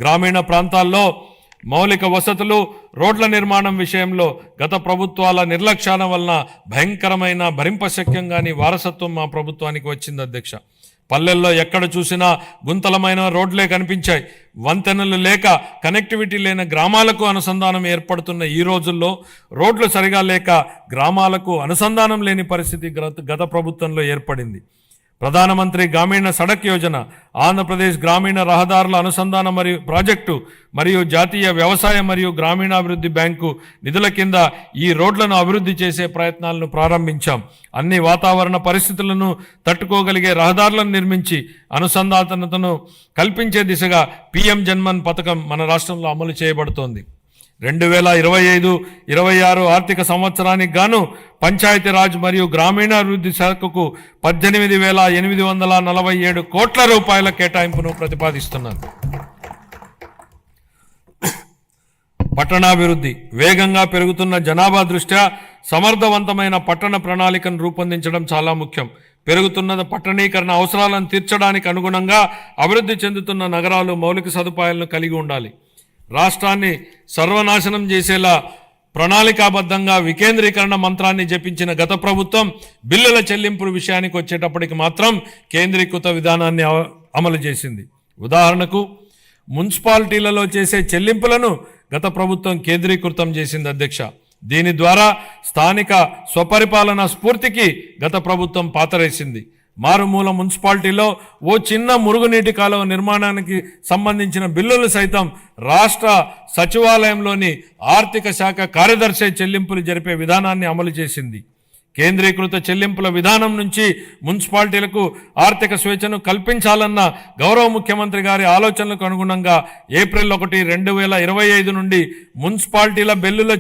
గ్రామీణ ప్రాంతాల్లో మౌలిక వసతులు, రోడ్ల నిర్మాణం విషయంలో గత ప్రభుత్వాల నిర్లక్ష్యాల వలన భయంకరమైన భరింపశక్యం కాని వారసత్వం మా ప్రభుత్వానికి వచ్చింది అధ్యక్ష. పల్లెల్లో ఎక్కడ చూసినా గుంతలమైన రోడ్లే కనిపించాయి. వంతెనలు లేక కనెక్టివిటీ లేని గ్రామాలకు అనుసంధానం ఏర్పడుతున్న ఈ రోజుల్లో రోడ్లు సరిగా లేక గ్రామాలకు అనుసంధానం లేని పరిస్థితి గత ప్రభుత్వంలో ఏర్పడింది. ప్రధానమంత్రి గ్రామీణ సడక్ యోజన, ఆంధ్రప్రదేశ్ గ్రామీణ రహదారుల అనుసంధాన మరియు ప్రాజెక్టు మరియు జాతీయ వ్యవసాయ మరియు గ్రామీణాభివృద్ధి బ్యాంకు నిధుల కింద ఈ రోడ్లను అభివృద్ధి చేసే ప్రయత్నాలను ప్రారంభించాం. అన్ని వాతావరణ పరిస్థితులను తట్టుకోగలిగే రహదారులను నిర్మించి అనుసంధానతను కల్పించే దిశగా PM జన్మన్ పథకం మన రాష్ట్రంలో అమలు చేయబడుతోంది. 2025-26 ఆర్థిక సంవత్సరానికి గాను పంచాయతీరాజ్ మరియు గ్రామీణాభివృద్ధి శాఖకు 18,847 కోట్ల రూపాయల కేటాయింపును ప్రతిపాదిస్తున్నారు. పట్టణాభివృద్ధి వేగంగా పెరుగుతున్న జనాభా దృష్ట్యా సమర్థవంతమైన పట్టణ ప్రణాళికను రూపొందించడం చాలా ముఖ్యం. పెరుగుతున్న పట్టణీకరణ అవసరాలను తీర్చడానికి అనుగుణంగా అభివృద్ధి చెందుతున్న నగరాలు మౌలిక సదుపాయాలను కలిగి ఉండాలి. రాష్ట్రాన్ని సర్వనాశనం చేసేలా ప్రణాళికాబద్ధంగా వికేంద్రీకరణ మంత్రాన్ని జపించిన గత ప్రభుత్వం బిల్లుల చెల్లింపుల విషయానికి వచ్చేటప్పటికి మాత్రం కేంద్రీకృత విధానాన్ని అమలు చేసింది. ఉదాహరణకు మున్సిపాలిటీలలో చేసే చెల్లింపులను గత ప్రభుత్వం కేంద్రీకృతం చేసింది అధ్యక్ష. దీని ద్వారా స్థానిక స్వపరిపాలన స్ఫూర్తికి గత ప్రభుత్వం పాతరేసింది. మారుమూల మున్సిపాలిటీలో ఓ చిన్న మురుగునీటి కాలువ నిర్మాణానికి సంబంధించిన బిల్లులు సైతం రాష్ట్ర సచివాలయంలోని ఆర్థిక శాఖ కార్యదర్శి చెల్లింపులు జరిపే విధానాన్ని అమలు చేసింది. కేంద్రీకృత చెల్లింపుల విధానం నుంచి మున్సిపాలిటీలకు ఆర్థిక స్వేచ్ఛను కల్పించాలన్న గౌరవ ముఖ్యమంత్రి గారి ఆలోచనలకు అనుగుణంగా ఏప్రిల్ 1, 2025 నుండి మున్సిపాలిటీల బిల్లుల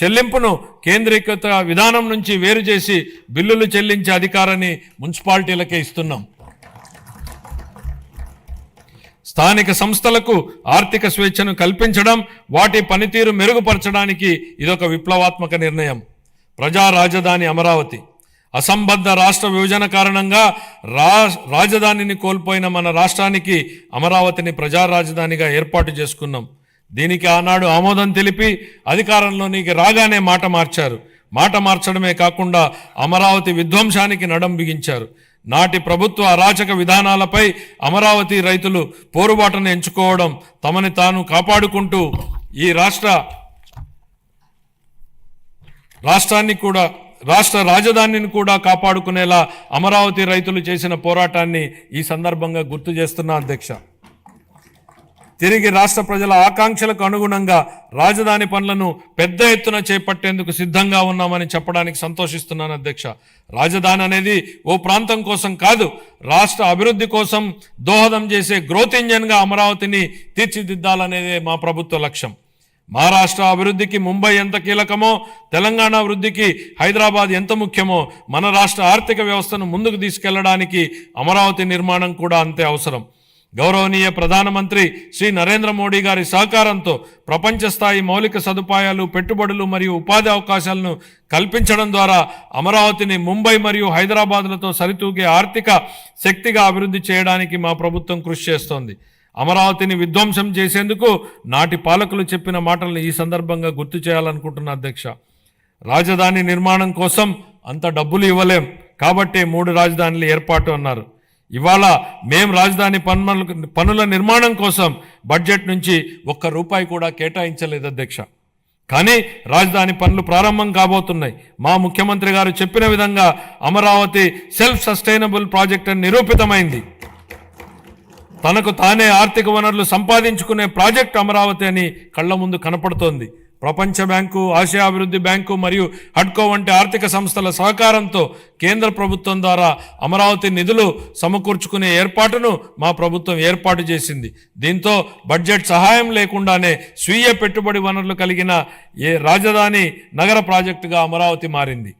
చెల్లింపును కేంద్రీకృత విధానం నుంచి వేరు చేసి బిల్లులు చెల్లించే అధికారాన్ని మున్సిపాలిటీలకే ఇస్తున్నాం. స్థానిక సంస్థలకు ఆర్థిక స్వేచ్ఛను కల్పించడం, వాటి పనితీరు మెరుగుపరచడానికి ఇదొక విప్లవాత్మక నిర్ణయం. ప్రజా రాజధాని అమరావతి. అసంబద్ధ రాష్ట్ర విభజన కారణంగా రాజధానిని కోల్పోయిన మన రాష్ట్రానికి అమరావతిని ప్రజా రాజధానిగా ఏర్పాటు చేసుకున్నాం. దీనికి ఆనాడు ఆమోదం తెలిపి అధికారంలోనికి రాగానే మాట మార్చారు. మాట మార్చడమే కాకుండా అమరావతి విధ్వంసానికి నడం బిగించారు. నాటి ప్రభుత్వ అరాచక విధానాలపై అమరావతి రైతులు పోరుబాటును ఎంచుకోవడం, తమని తాను కాపాడుకుంటూ ఈ రాష్ట్ర రాజధానిని కూడా కాపాడుకునేలా అమరావతి రైతులు చేసిన పోరాటాన్ని ఈ సందర్భంగా గుర్తు చేస్తున్నా అధ్యక్ష. తిరిగి రాష్ట్ర ప్రజల ఆకాంక్షలకు అనుగుణంగా రాజధాని పనులను పెద్ద ఎత్తున చేపట్టేందుకు సిద్ధంగా ఉన్నామని చెప్పడానికి సంతోషిస్తున్నాను అధ్యక్ష. రాజధాని అనేది ఓ ప్రాంతం కోసం కాదు, రాష్ట్ర అభివృద్ధి కోసం దోహదం చేసే గ్రోత్ ఇంజన్గా అమరావతిని తీర్చిదిద్దాలనేదే మా ప్రభుత్వ లక్ష్యం. మహారాష్ట్ర అభివృద్ధికి ముంబై ఎంత కీలకమో, తెలంగాణ అభివృద్ధికి హైదరాబాద్ ఎంత ముఖ్యమో, మన రాష్ట్ర ఆర్థిక వ్యవస్థను ముందుకు తీసుకెళ్లడానికి అమరావతి నిర్మాణం కూడా అంతే అవసరం. గౌరవనీయ ప్రధానమంత్రి శ్రీ నరేంద్ర మోడీ గారి సహకారంతో ప్రపంచ స్థాయి మౌలిక సదుపాయాలు, పెట్టుబడులు మరియు ఉపాధి అవకాశాలను కల్పించడం ద్వారా అమరావతిని ముంబై మరియు హైదరాబాద్లతో సరితూగే ఆర్థిక శక్తిగా అభివృద్ధి చేయడానికి మా ప్రభుత్వం కృషి చేస్తోంది. అమరావతిని విధ్వంసం చేసేందుకు నాటి పాలకులు చెప్పిన మాటలను ఈ సందర్భంగా గుర్తు చేయాలనుకుంటున్నా అధ్యక్ష. రాజధాని నిర్మాణం కోసం అంత డబ్బులు ఇవ్వలేం కాబట్టి 3 రాజధానులు ఏర్పాటు అన్నారు. ఇవాళ మేం రాజధాని పనుల నిర్మాణం కోసం బడ్జెట్ నుంచి ₹1 కూడా కేటాయించలేదు అధ్యక్ష. కానీ రాజధాని పనులు ప్రారంభం కాబోతున్నాయి. మా ముఖ్యమంత్రి గారు చెప్పిన విధంగా అమరావతి సెల్ఫ్ సస్టైనబుల్ ప్రాజెక్ట్ అని నిరూపితమైంది. తనకు తానే ఆర్థిక వనరులు సంపాదించుకునే ప్రాజెక్ట్ అమరావతి అని కళ్ల ముందు కనపడుతోంది. ప్రపంచ బ్యాంకు, ఆసియా అభివృద్ధి బ్యాంకు మరియు హడ్కో వంటి ఆర్థిక సంస్థల సహకారంతో కేంద్ర ప్రభుత్వం ద్వారా అమరావతి నిధులు సమకూర్చుకునే ఏర్పాటును మా ప్రభుత్వం ఏర్పాటు చేసింది. దీంతో బడ్జెట్ సహాయం లేకుండానే స్వీయ పెట్టుబడి వనరులు కలిగిన రాజధాని నగర ప్రాజెక్టుగా అమరావతి మారింది.